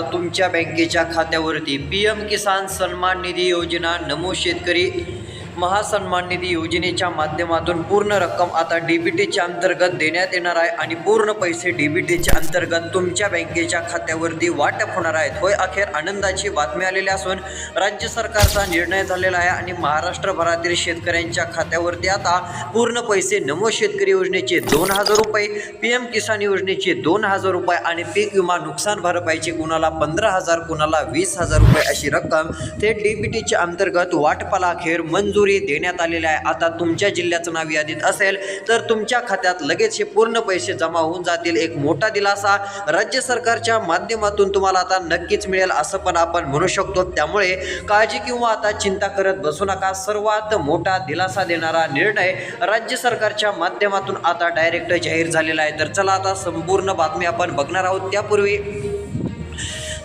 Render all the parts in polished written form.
तुमच्या बँकेच्या खात्यावरती पीएम किसान सन्मान निधी योजना, नमो शेतकरी महासन्मान निधी योजनेच्या माध्यमातून पूर्ण रक्कम आता डीबीटीच्या अंतर्गत देण्यात येणार आहे आणि पूर्ण पैसे डीबीटीच्या अंतर्गत तुमच्या बँकेच्या खात्यावरती वाटप होणार आहेत. होय, अखेर आनंदाची बातमी आलेली असून राज्य सरकारचा निर्णय झालेला आहे आणि महाराष्ट्रभरातील शेतकऱ्यांच्या खात्यावरती आता पूर्ण पैसे नमो शेतकरी योजनेचे 2,000 रुपये, पीएम किसान योजनेचे 2,000 रुपये आणि पीक विमा नुकसान भरपाईचे कुणाला 15,000, कुणाला 20,000 रुपये अशी रक्कम थेट डीबीटीच्या अंतर्गत वाटपाला अखेर मंजुरी देण्यात आलेले आहे. आता तुमच्या जिल्ह्याचं नाव यादीत असेल तर तुमच्या खात्यात लगेच हे पूर्ण पैसे जमा होऊन जातील. एक मोठा दिलासा राज्य सरकारच्या माध्यमातून तुम्हाला आता नक्कीच मिळेल असं पण आपण म्हणू शकतो. त्यामुळे काळजी किंवा आता चिंता करत बसू नका. सर्वात मोठा दिलासा देणारा निर्णय राज्य सरकारच्या माध्यमातून आता डायरेक्ट जाहीर झालेला आहे. तर चला आता संपूर्ण बातमी आपण बघणार आहोत. त्यापूर्वी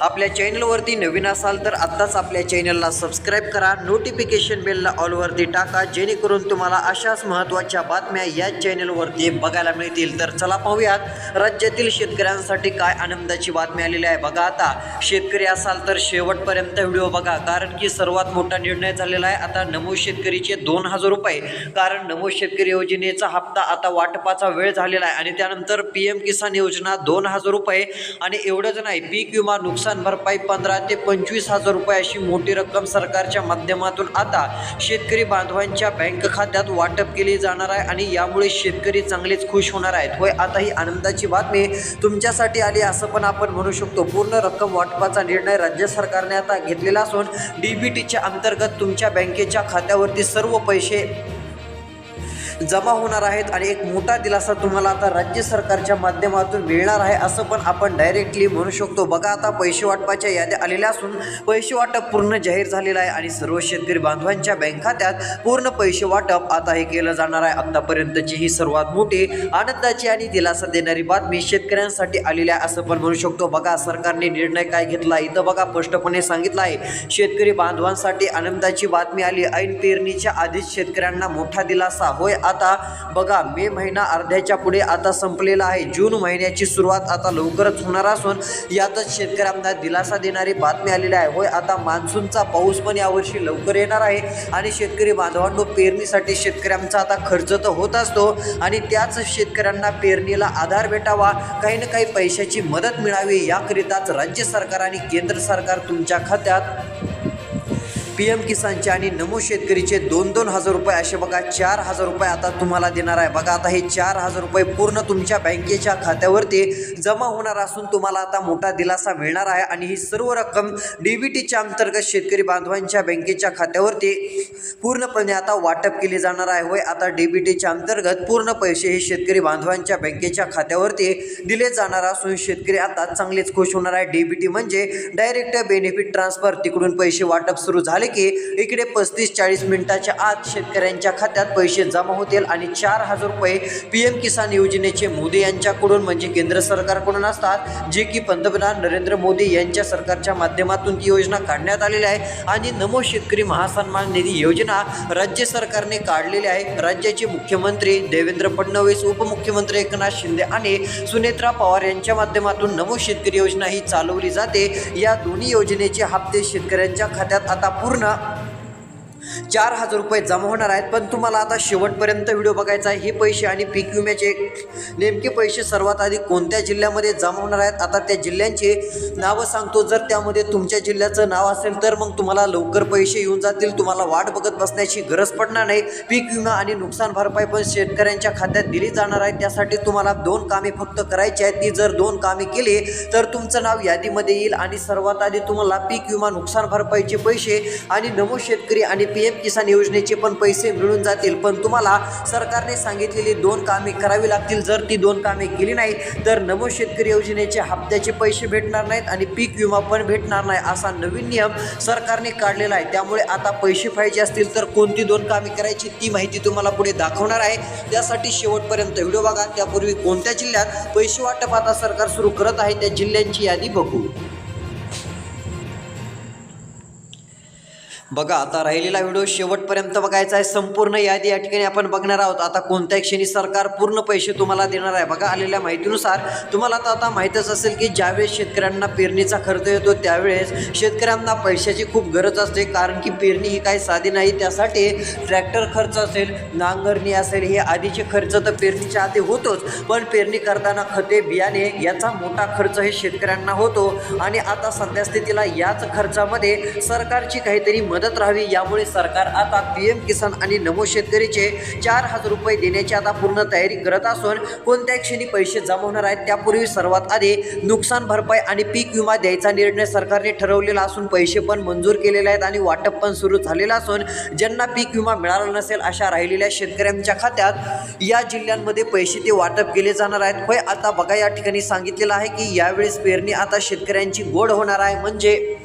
आपल्या चॅनलवरती नवीन असाल तर आत्ताच आपल्या चॅनलला सबस्क्राईब करा, नोटिफिकेशन बेलला ऑलवरती टाका, जेणेकरून तुम्हाला अशाच महत्त्वाच्या बातम्या या चॅनलवरती बघायला मिळतील. तर चला पाहूयात राज्यातील शेतकऱ्यांसाठी काय आनंदाची बातमी आलेली आहे. बघा, आता शेतकरी असाल तर शेवटपर्यंत व्हिडिओ बघा, कारण की सर्वात मोठा निर्णय झालेला आहे. आता नमो शेतकरीचे 2,000 रुपये, कारण नमो शेतकरी योजनेचा हप्ता आता वाटपाचा वेळ झालेला आहे आणि त्यानंतर पीएम किसान योजना 2,000 रुपये आणि एवढंच नाही, पीक विमा नुकसान भरपाई 15,000 ते 25,000 रुपये अशी मोठी रक्कम सरकारच्या माध्यमातून आता शेतकरी बांधवांच्या बँक खात्यात वाटप केली जाणार आहे आणि यामुळे शेतकरी चांगलेच खुश होणार आहेत. होय, आता ही आनंदाची बातमी तुमच्यासाठी आली असं पण आपण म्हणू शकतो. पूर्ण रक्कम वाटपाचा निर्णय राज्य सरकारने आता घेतलेला असून डीबीटीच्या अंतर्गत तुमच्या बँकेच्या खात्यावरती सर्व पैसे जमा होणार आहेत आणि एक मोठा दिलासा तुम्हाला आता राज्य सरकारच्या माध्यमातून मिळणार आहे असं पण आपण डायरेक्टली म्हणू शकतो. बघा, आता पैसे वाटपाच्या याद्या आलेल्या असून पैसे वाटप पूर्ण जाहीर झालेलं आहे आणि सर्व शेतकरी बांधवांच्या बँक खात्यात पूर्ण पैसे वाटप आता हे केलं जाणार आहे. आतापर्यंतची ही सर्वात मोठी आनंदाची आणि दिलासा देणारी बातमी शेतकऱ्यांसाठी आलेली आहे असं पण म्हणू शकतो. बघा, सरकारने निर्णय काय घेतला इथं बघा, स्पष्टपणे सांगितलं आहे. शेतकरी बांधवांसाठी आनंदाची बातमी आली. ऐन पेरणीच्या आधीच शेतकऱ्यांना मोठा दिलासा. होय, आता बघा, मे महिना अर्ध्याच्या पुढे आता संपलेला आहे. जून महिन्याची सुरुवात आता लवकरच होणार असून यातच शेतकऱ्यांना दिलासा देणारी बातमी आलेली आहे. होय, आता मान्सूनचा पाऊस पण यावर्षी लवकर येणार आहे आणि शेतकरी बांधवांनो, पेरणीसाठी शेतकऱ्यांचा आता खर्च तर होत असतो आणि त्याच शेतकऱ्यांना पेरणीला आधार भेटावा, काही ना काही पैशाची मदत मिळावी याकरिताच राज्य सरकार आणि केंद्र सरकार तुमच्या खात्यात पीएम किसानचे आणि नमो शेतकरीचे 2,000 रुपये असे बघा 4,000 रुपये आता तुम्हाला देणार आहे. बघा, आता हे 4,000 रुपये पूर्ण तुमच्या बँकेच्या खात्यावरती जमा होणार असून तुम्हाला आता मोठा दिलासा मिळणार आहे आणि ही सर्व रक्कम डीबीटीच्या अंतर्गत शेतकरी बांधवांच्या बँकेच्या खात्यावरती पूर्णपणे आता वाटप केली जाणार आहे. होय, आता डीबीटीच्या अंतर्गत पूर्ण पैसे हे शेतकरी बांधवांच्या बँकेच्या खात्यावरती दिले जाणार असून शेतकरी आता चांगलेच खुश होणार आहे. डीबीटी म्हणजे डायरेक्ट बेनिफिट ट्रान्सफर, तिकडून पैसे वाटप सुरू झाले की इकडे 35-40 मिनिटाच्या आत शेतकऱ्यांच्या खात्यात पैसे जमा होतील आणि 4,000 रुपये पीएम किसान योजनेचे मोदी यांच्याकडून म्हणजे केंद्र सरकारकडून असतात, जे की पंतप्रधान नरेंद्र मोदी यांच्या सरकारच्या माध्यमातून ती योजना काढण्यात आलेली आहे. आणि नमो शेतकरी महासन्मान निधी योजना राज्य सरकारने काढलेली आहे. राज्याचे मुख्यमंत्री देवेंद्र फडणवीस, उपमुख्यमंत्री एकनाथ शिंदे आणि सुनेत्रा पवार यांच्या माध्यमातून नमो शेतकरी योजना ही चालवली जाते. या दोन्ही योजनेचे हप्ते शेतकऱ्यांच्या खात्यात आता पूर्ण 4,000 रुपये जमा होणार आहेत. पण तुम्हाला आता शेवटपर्यंत व्हिडिओ बघायचा आहे. हे पैसे आणि पीक विम्याचे नेमके पैसे सर्वात आधी कोणत्या जिल्ह्यामध्ये जमा होणार आहेत आता त्या जिल्ह्यांचे नावं सांगतो. जर त्यामध्ये तुमच्या जिल्ह्याचं नाव असेल तर मग तुम्हाला लवकर पैसे येऊन जातील, तुम्हाला वाट बघत बसण्याची गरज पडणार नाही. पीक विमा आणि नुकसान भरपाई पण शेतकऱ्यांच्या खात्यात दिली जाणार आहे. त्यासाठी तुम्हाला 2 कामे फक्त करायची आहेत. ती जर 2 कामे केली तर तुमचं नाव यादीमध्ये येईल आणि सर्वात आधी तुम्हाला पीक विमा नुकसान भरपाईचे पैसे आणि नमो शेतकरी आणि पीएम किसान योजनेचे पण पैसे मिळून जातील. पण तुम्हाला सरकारने सांगितलेली 2 कामे करावी लागतील. जर ती 2 कामे केली नाही तर नमो शेतकरी योजनेचे हप्त्याचे पैसे भेटणार नाहीत आणि पीक विमा पण भेटणार नाही, असा नवीन नियम सरकारने काढलेला आहे. त्यामुळे आता पैसे पाहिजे असतील तर कोणती 2 कामे करायची ती माहिती तुम्हाला पुढे दाखवणार आहे. त्यासाठी शेवटपर्यंत व्हिडिओ बघा. त्यापूर्वी कोणत्या जिल्ह्यात पैसे वाटप आता सरकार सुरू करत आहे त्या जिल्ह्यांची यादी बघू. बघा आता राहिलेला व्हिडिओ शेवटपर्यंत बघायचा आहे. संपूर्ण यादी या ठिकाणी आपण बघणार आहोत. आता कोणत्या क्षणी सरकार पूर्ण पैसे तुम्हाला देणार आहे. बघा आलेल्या माहितीनुसार तुम्हाला आता माहीतच असेल की ज्यावेळेस शेतकऱ्यांना पेरणीचा खर्च येतो त्यावेळेस शेतकऱ्यांना पैशाची खूप गरज असते, कारण की पेरणी ही काही साधी नाही. त्यासाठी ट्रॅक्टर खर्च असेल, नांगरणी असेल, हे आधीचे खर्च तर पेरणीच्या आधी होतोच, पण पेरणी करताना खते बियाणे याचा मोठा खर्च हे शेतकऱ्यांना होतो. आणि आता सध्या स्थितीला याच खर्चामध्ये सरकारची काहीतरी मदत राहावी, यामुळे सरकार आता PM किसान आणि नमो शेतकरीचे 4,000 रुपये देण्याची आता पूर्ण तयारी करत असून कोणत्या क्षणी पैसे जमा होणार आहेत त्यापूर्वी सर्वात आधी नुकसान भरपाई आणि पीक विमा द्यायचा निर्णय सरकारने ठरवलेला असून पैसे पण मंजूर केलेले आहेत आणि वाटप पण सुरू झालेलं असून ज्यांना पीक विमा मिळाला नसेल अशा राहिलेल्या शेतकऱ्यांच्या खात्यात या जिल्ह्यांमध्ये पैसे ते वाटप केले जाणार आहेत. होय, आता बघा या ठिकाणी सांगितलेलं आहे की यावेळेस पेरणी आता शेतकऱ्यांची गोड होणार आहे, म्हणजे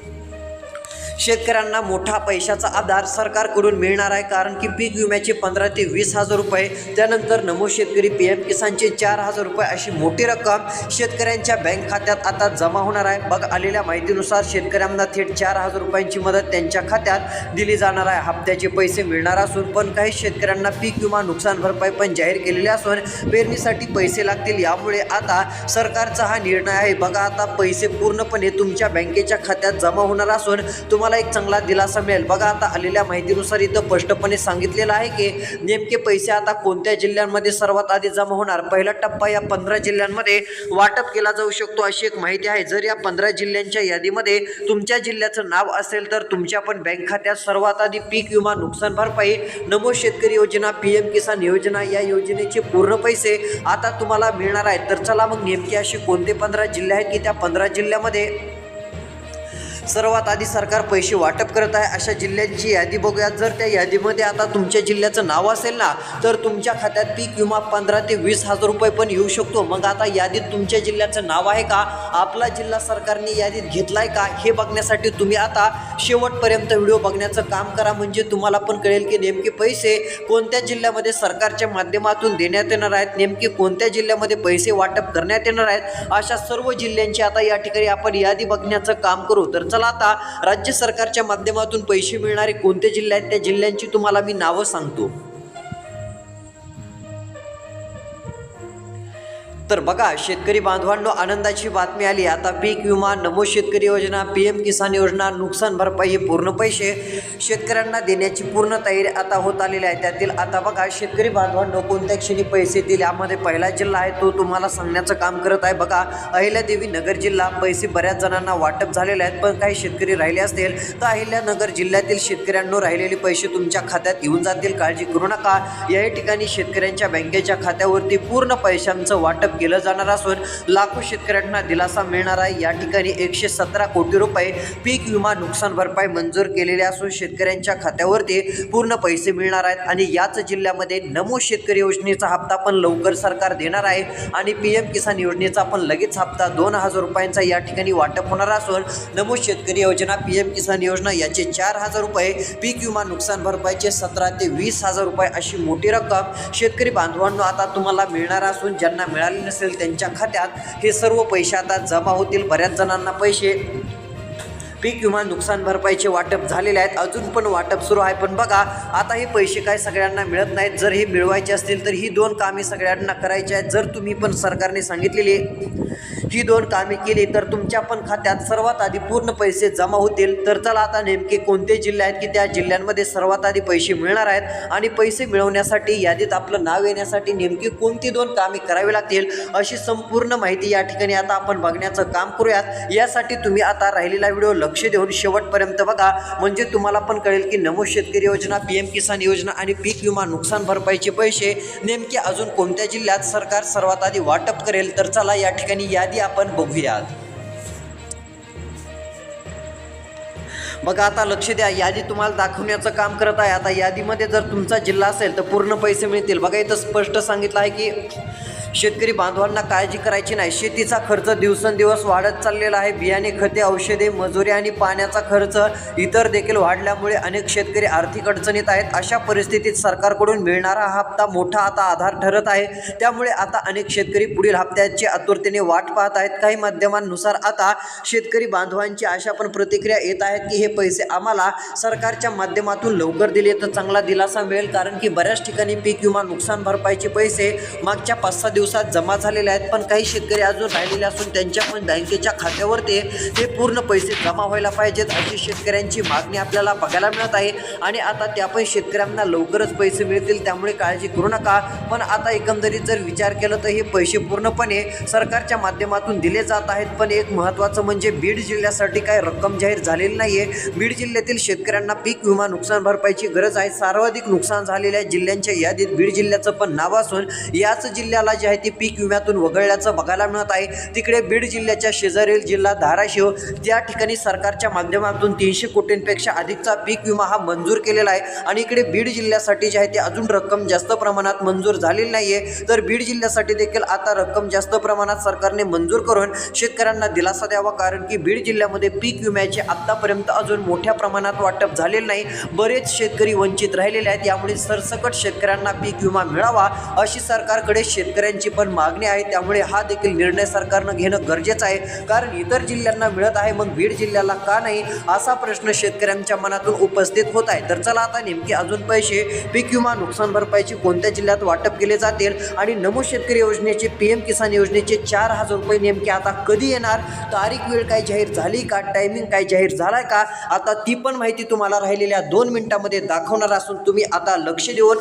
शेतकऱ्यांना मोठा पैशाचा आधार सरकारकडून मिळणार आहे, कारण की पीक विम्याचे 15,000 ते 20,000 रुपये, त्यानंतर नमो शेतकरी PM किसानचे 4,000 रुपये अशी मोठी रक्कम शेतकऱ्यांच्या बँक खात्यात आता जमा होणार आहे. बघ आलेल्या माहितीनुसार शेतकऱ्यांना थेट 4,000 रुपयांची मदत त्यांच्या खात्यात दिली जाणार आहे. हप्त्याचे पैसे मिळणार असून पण काही शेतकऱ्यांना पीक विमा नुकसान भरपाई पण जाहीर केलेली असून पेरणीसाठी पैसे लागतील, यामुळे आता सरकारचा हा निर्णय आहे. बघा आता पैसे पूर्णपणे तुमच्या बँकेच्या खात्यात जमा होणार असून तुम्हाला एक चांगला दिलासा मिळेल. बघा आता आलेल्या माहितीनुसार इथं स्पष्टपणे सांगितलेलं आहे की नेमके पैसे आता कोणत्या जिल्ह्यांमध्ये सर्वात आधी जमा होणार. पहिला टप्पा या 15 जिल्ह्यांमध्ये वाटप केला जाऊ शकतो अशी एक माहिती आहे. जर या 15 जिल्ह्यांच्या यादीमध्ये तुमच्या जिल्ह्याचं नाव असेल तर तुमच्या पण बँक खात्यात सर्वात आधी पीक विमा नुकसान भरपाई, नमो शेतकरी योजना, PM किसान योजना या योजनेचे पूर्ण पैसे आता तुम्हाला मिळणार आहेत. तर चला मग नेमके असे कोणते 15 जिल्हे आहेत की त्या 15 जिल्ह्यामध्ये सर्वात आधी सरकार पैसे वाटप करत आहे अशा जिल्ह्यांची यादी बघूया. जर त्या यादीमध्ये आता तुमच्या जिल्ह्याचं नाव असेल ना तर तुमच्या खात्यात पीक विमा 15,000 ते 20,000 रुपये पण येऊ शकतो. मग आता यादीत तुमच्या जिल्ह्याचं नाव आहे का, आपला जिल्हा सरकारने यादीत घेतलाय का, हे बघण्यासाठी तुम्ही आता शेवटपर्यंत व्हिडिओ बघण्याचं काम करा, म्हणजे तुम्हाला पण कळेल की नेमके पैसे कोणत्या जिल्ह्यामध्ये सरकारच्या माध्यमातून देण्यात येणार आहेत, नेमके कोणत्या जिल्ह्यामध्ये पैसे वाटप करण्यात येणार आहेत. अशा सर्व जिल्ह्यांची आता या ठिकाणी आपण यादी बघण्याचं काम करू. तर चला आता राज्य सरकारच्या माध्यमातून पैसे मिळणारे कोणते जिल्हे आहेत त्या जिल्ह्यांची तुम्हाला मी नावं सांगतो. तर बघा शेतकरी बांधवांनो, आनंदाची बातमी आली. आता पीक विमा, नमो शेतकरी योजना, PM किसान योजना, नुकसान भरपाई हे पूर्ण पैसे शेतकऱ्यांना देण्याची पूर्ण तयारी आता होत आलेली आहे. त्यातील आता बघा शेतकरी बांधवांनो कोणत्या क्षणी पैसे दिले, यामध्ये पहिला जिल्हा आहे तो तुम्हाला सांगण्याचं काम करत आहे. बघा अहिल्यादेवी नगर जिल्हा, पैसे बऱ्याच जणांना वाटप झालेले आहेत, पण काही शेतकरी राहिले असतील तर अहिल्यानगर जिल्ह्यातील शेतकऱ्यांनो राहिलेले पैसे तुमच्या खात्यात येऊन जातील, काळजी करू नका. या ठिकाणी शेतकऱ्यांच्या बँकेच्या खात्यावरती पूर्ण पैशांचं वाटप केलं जाणार असून लाखो शेतकऱ्यांना दिलासा मिळणार आहे. या ठिकाणी 117 कोटी रुपये पीक विमा नुकसान भरपाई मंजूर केलेले असून शेतकऱ्यांच्या खात्यावरती पूर्ण पैसे मिळणार आहेत. आणि याच जिल्ह्यामध्ये नमो शेतकरी योजनेचा हप्ता पण लवकर सरकार देणार आहे आणि PM किसान योजनेचा पण लगेच हप्ता 2,000 रुपयांचा या ठिकाणी वाटप होणार असून नमो शेतकरी योजना, PM किसान योजना याचे 4,000 रुपये, पीक विमा नुकसान भरपाईचे 17,000 ते 20,000 रुपये अशी मोठी रक्कम शेतकरी बांधवांनो आता तुम्हाला मिळणार असून ज्यांना मिळाले नसेल त्यांच्या खात्यात हे सर्व पैसे आता जमा होतील. बऱ्याच जणांना पैसे पीक विमा नुकसान भरपाईचे वाटप झालेले आहेत, अजून पण वाटप सुरू आहे. पण बघा आता हे पैसे काय सगळ्यांना मिळत नाहीत. जर हे मिळवायचे असतील तर ही 2 कामे सगळ्यांना करायची आहेत. जर तुम्ही पण सरकारने सांगितलेली ही 2 कामे केली तर तुमच्या पण खात्यात सर्वात आधी पूर्ण पैसे जमा होतील. तर चला आता नेमके कोणते जिल्हे आहेत की त्या जिल्ह्यांमध्ये सर्वात आधी पैसे मिळणार आहेत आणि पैसे मिळवण्यासाठी यादीत आपलं नाव येण्यासाठी नेमकी कोणती 2 कामे करावी लागतील अशी संपूर्ण माहिती या ठिकाणी आता आपण बघण्याचं काम करूयात. यासाठी तुम्ही आता राहिलेला व्हिडिओ लक्ष देऊन शेवटपर्यंत बघा, म्हणजे तुम्हाला पण कळेल की नमो शेतकरी योजना, PM किसान योजना आणि पीक विमा नुकसान भरपाईचे पैसे नेमके अजून कोणत्या जिल्ह्यात सरकार सर्वात आधी वाटप करेल. तर चला या ठिकाणी यादी आपण बघूयात. बघा आता लक्ष द्या, यादी तुम्हाला दाखवण्याचं काम करत आहे. आता यादीमध्ये जर तुमचा जिल्हा असेल तर पूर्ण पैसे मिळतील. बघा इथं स्पष्ट सांगितलं आहे की शेतकरी बांधवांना काळजी करायची नाही. शेतीचा खर्च दिवसेंदिवस वाढत चाललेला आहे. बियाणे, खते, औषधे, मजुरी आणि पाण्याचा खर्च इतर देखील वाढल्यामुळे अनेक शेतकरी आर्थिक अडचणीत आहेत. अशा परिस्थितीत सरकारकडून मिळणारा हा हप्ता मोठा आता आधार ठरत आहे. त्यामुळे आता अनेक शेतकरी पुढील हप्त्याची आतुरतेने वाट पाहत आहेत. काही माध्यमांनुसार आता शेतकरी बांधवांची अशा पण प्रतिक्रिया येत आहेत की हे पैसे आम्हाला सरकारच्या माध्यमातून लवकर दिले तर चांगला दिलासा मिळेल, कारण की बऱ्याच ठिकाणी पीक विमा नुकसान भरपाईचे पैसे मागच्या 5-6 दिवसात जमा झालेले आहेत. पण काही शेतकरी अजून राहिलेले असून त्यांच्या पण बँकेच्या खात्यावरती हे पूर्ण पैसे जमा व्हायला पाहिजेत अशी शेतकऱ्यांची मागणी आपल्याला बघायला मिळत आहे. आणि आता त्या पण शेतकऱ्यांना लवकरच पैसे मिळतील, त्यामुळे काळजी करू नका. पण आता एकंदरीत जर विचार केला तर हे पैसे पूर्णपणे सरकारच्या माध्यमातून दिले जात आहेत. पण एक महत्त्वाचं म्हणजे बीड जिल्ह्यासाठी काही रक्कम जाहीर झालेली नाही आहे. बीड जिल्ह्यातील शेतकऱ्यांना पीक विमा नुकसान भरपाईची गरज आहे. सर्वाधिक नुकसान झालेल्या जिल्ह्यांच्या यादीत बीड जिल्ह्याचं पण नाव असून याच जिल्ह्याला जे आहे ती पीक विम्यातून वगळल्याचं बघायला मिळत आहे. तिकडे बीड जिल्ह्याच्या शेजारील जिल्हा धाराशिव, त्या ठिकाणी सरकारच्या माध्यमातून 300 कोटींपेक्षा अधिकचा पीक विमा हा मंजूर केलेला आहे. आणि इकडे बीड जिल्ह्यासाठी जे आहे ते अजून रक्कम जास्त प्रमाणात मंजूर झालेली नाही आहे. तर बीड जिल्ह्यासाठी देखील आता रक्कम जास्त प्रमाणात सरकारने मंजूर करून शेतकऱ्यांना दिलासा द्यावा, कारण की बीड जिल्ह्यामध्ये पीक विम्याचे आतापर्यंत अजून मोठ्या प्रमाणात वाटप झालेले नाही. बरेच शेतकरी वंचित राहिलेले आहेत. यामुळे सरसकट शेतकऱ्यांना पीक विमा मिळावा अशी सरकारकडे शेतकऱ्यांची पण मागणी आहे. त्यामुळे हा देखील निर्णय सरकारनं घेणं गरजेचं आहे, कारण इतर जिल्ह्यांना मिळत आहे मग बीड जिल्ह्याला का नाही असा प्रश्न शेतकऱ्यांच्या मनातून उपस्थित होत आहे. तर चला आता नेमके अजून पैसे पीक विमा नुकसान भरपाईची कोणत्या जिल्ह्यात वाटप केले जातील आणि नमो शेतकरी योजनेचे PM किसान योजनेचे 4,000 रुपये नेमके आता कधी येणार, तारीख वेळ काय जाहीर झाली का, टायमिंग काय जाहीर झालाय का, आता ती पण माहिती तुम्हाला राहिलेल्या 2 मिनिटांमध्ये दाखवणार असून तुम्ही आता लक्ष देऊन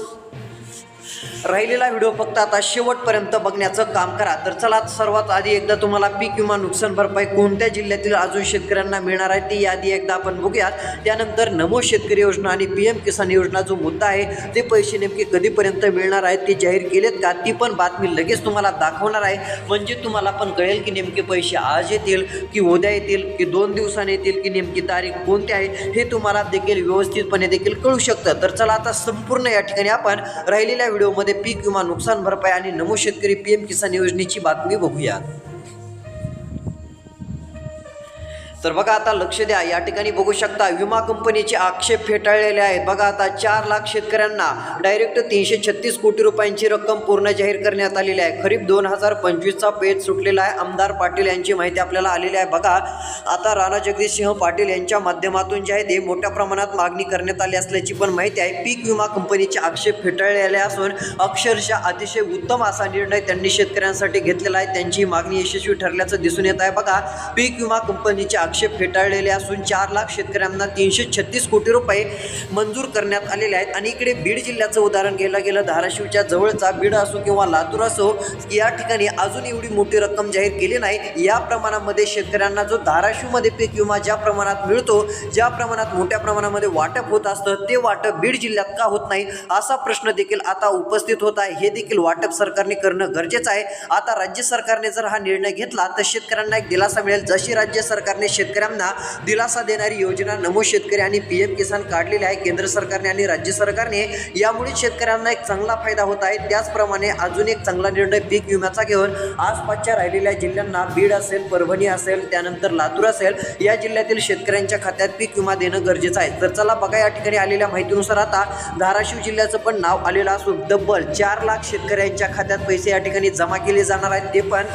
राहिलेला व्हिडिओ फक्त आता शेवटपर्यंत बघण्याचं काम करा. तर चला सर्वात आधी एकदा तुम्हाला पीक विमा नुकसान भरपाई कोणत्या जिल्ह्यातील अजून शेतकऱ्यांना मिळणार आहे ती यादी एकदा आपण बघूयात. त्यानंतर नमो शेतकरी योजना आणि PM किसान योजना जो मुद्दा आहे ते पैसे नेमके कधीपर्यंत मिळणार आहेत ते जाहीर केलेत का, ती पण बातमी लगेच तुम्हाला दाखवणार आहे. म्हणजे तुम्हाला पण कळेल की नेमके पैसे आज येतील की उद्या येतील की 2 दिवसांनी येतील की नेमकी तारीख कोणती आहे हे तुम्हाला देखील व्यवस्थितपणे देखील कळू शकतं. तर चला आता संपूर्ण या ठिकाणी आपण राहिलेल्या व्हिडिओमध्ये पीक विमा नुकसान भरपाई आणि नमो शेतकरी PM किसान योजनेची बातमी बघूया. तर बघा आता लक्ष द्या, या ठिकाणी बघू शकता विमा कंपनीचे आक्षेप फेटाळलेले आहेत. बघा आता 4 लाख शेतकऱ्यांना डायरेक्ट 336 कोटी रुपयांची रक्कम पूर्ण जाहीर करण्यात आलेली आहे. खरीप 2025चा पेच सुटलेला आहे. आमदार पाटील यांची माहिती आपल्याला आलेली आहे. बघा आता राणा जगदीशसिंह पाटील यांच्या माध्यमातून जे आहे ते मोठ्या प्रमाणात मागणी करण्यात आली असल्याची पण माहिती आहे. पीक विमा कंपनीचे आक्षेप फेटाळलेले असून अक्षरशः अतिशय उत्तम असा निर्णय त्यांनी शेतकऱ्यांसाठी घेतलेला आहे. त्यांची मागणी यशस्वी ठरल्याचं दिसून येत आहे. बघा पीक विमा कंपनीचे आक्षेप फेटाळलेले असून 4 लाख शेतकऱ्यांना 336 कोटी रुपये मंजूर करण्यात आलेले आहेत. आणि इकडे बीड जिल्ह्याचं उदाहरण घ्यायला गेलं, धाराशिवच्या जवळचा बीड असो किंवा लातूर असो, या ठिकाणी अजून एवढी मोठी रक्कम जाहीर केली नाही. या प्रमाणामध्ये शेतकऱ्यांना जो धाराशिवमध्ये पीक विमा ज्या प्रमाणात मिळतो, ज्या प्रमाणात मोठ्या प्रमाणामध्ये वाटप होत असतं ते वाटप बीड जिल्ह्यात का होत नाही असा प्रश्न देखील आता उपस्थित होत आहे. हे देखील वाटप सरकारने करणं गरजेचं आहे. आता राज्य सरकारने जर हा निर्णय घेतला तर शेतकऱ्यांना एक दिलासा मिळेल. जशी राज्य सरकारने शेतकऱ्यांना दिलासा देणारी योजना नमो शेतकरी आणि PM किसान काढलेली आहे केंद्र सरकारने आणि राज्य सरकारने, यामुळे शेतकऱ्यांना एक चांगला फायदा होत आहे. त्याचप्रमाणे अजून एक चांगला निर्णय पीक विम्याचा घेऊन आसपासच्या राहिलेल्या जिल्ह्यांना बीड असेल, परभणी असेल, त्यानंतर लातूर असेल, या जिल्ह्यातील शेतकऱ्यांच्या खात्यात पीक विमा देणं गरजेचं आहे. तर चला बघा या ठिकाणी आलेल्या माहितीनुसार आता धाराशिव जिल्ह्याचं पण नाव आलेलं असून तब्बल 4 लाख शेतकऱ्यांच्या खात्यात पैसे या ठिकाणी जमा केले जाणार आहेत. ते पण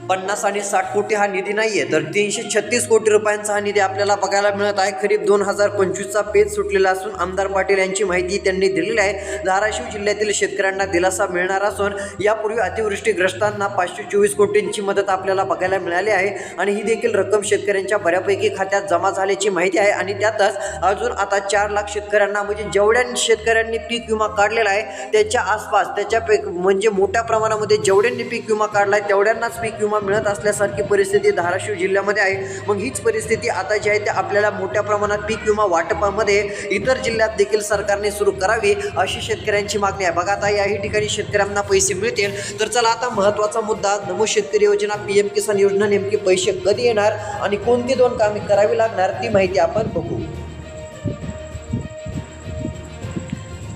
50 आणि 60 कोटी हा निधी नाहीये, तर 336 कोटी रुपयांचा हा निधी आपल्याला बघायला मिळत आहे. खरीप 2025चा पेच सुटलेला असून आमदार पाटील यांची माहिती त्यांनी दिलेली आहे. धाराशिव जिल्ह्यातील शेतकऱ्यांना दिलासा मिळणार असून यापूर्वी अतिवृष्टीग्रस्तांना 524 कोटींची मदत आपल्याला बघायला मिळाली आहे आणि ही देखील रक्कम शेतकऱ्यांच्या बऱ्यापैकी खात्यात जमा झाल्याची माहिती आहे. आणि त्यातच अजून आता 4 लाख शेतकऱ्यांना, म्हणजे जेवढ्या शेतकऱ्यांनी पीक विमा काढलेला आहे त्याच्या आसपास त्याच्यापैकी म्हणजे मोठ्या प्रमाणामध्ये जेवढ्यांनी पीक विमा काढला आहे तेवढ्यांनाच पीक विमा मिळत असल्यासारखी परिस्थिती धाराशिव जिल्ह्यामध्ये आहे. मग हीच परिस्थिती आता जी आहे ते आपल्याला मोठ्या प्रमाणात पीक विमा वाटपामध्ये इतर जिल्ह्यात देखील सरकारने सुरू करावी अशी शेतकऱ्यांची मागणी आहे. बघा आता याही ठिकाणी शेतकऱ्यांना पैसे मिळतील. तर चला आता महत्त्वाचा मुद्दा, नमो शेतकरी योजना, PM किसान योजना नेमके पैसे कधी येणार आणि कोणती 2 कामे करावी लागणार ती माहिती आपण बघू.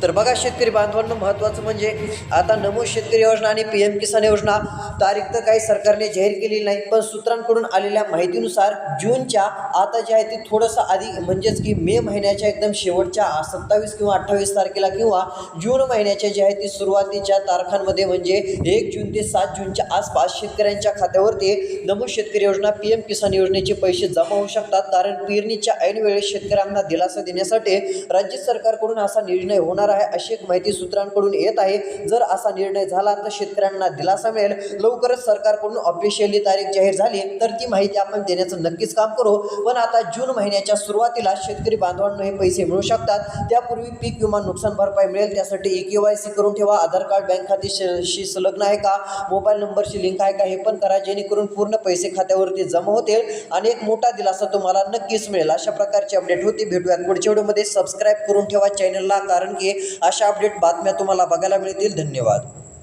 तर बघा शेतकरी बांधवांनो, महत्त्वाचं म्हणजे आता नमो शेतकरी योजना आणि PM किसान योजना तारीख तर काही सरकारने जाहीर केलेली नाही, पण सूत्रांकडून आलेल्या माहितीनुसार जूनच्या आता जे आहे ते थोडंसं आधी म्हणजेच की मे महिन्याच्या एकदम शेवटच्या 27 किंवा 28 तारखेला किंवा जून महिन्याच्या जे आहे ती सुरुवातीच्या तारखांमध्ये म्हणजे 1 जून ते 7 जूनच्या आसपास शेतकऱ्यांच्या खात्यावरती नमो शेतकरी योजना PM किसान योजनेचे पैसे जमा होऊ शकतात. कारण पेरणीच्या ऐन वेळेस शेतकऱ्यांना दिलासा देण्यासाठी राज्य सरकारकडून असा निर्णय होणार आहे अशी एक माहिती सूत्रांकडून येत आहे. जर असा निर्णय झाला तर शेतकऱ्यांना दिलासा मिळेल. लवकरच सरकारकडून ऑफिशियली तारीख जाहीर झाली तर ती माहिती आपण देण्याचं नक्कीच काम करू. पण आता जून महिन्याच्या सुरुवातीला शेतकरी बांधवांना हे पैसे मिळू शकतात. त्यापूर्वी पीक विमा नुकसान भरपाई मिळेल. त्यासाठी KYC करून ठेवा. आधार कार्ड बँक खात्याशी संलग्न आहे का, मोबाईल नंबरशी लिंक आहे का हे पण करा, जेणेकरून पूर्ण पैसे खात्यावरती जमा होतील आणि एक मोठा दिलासा तुम्हाला नक्कीच मिळेल. अशा प्रकारची अपडेट होती. भेटूयात पुढच्या व्हिडिओमध्ये. सबस्क्राईब करून ठेवा चॅनलला, कारण की अशा अपडेट बातम्या तुम्हाला बघायला मिळतील. धन्यवाद.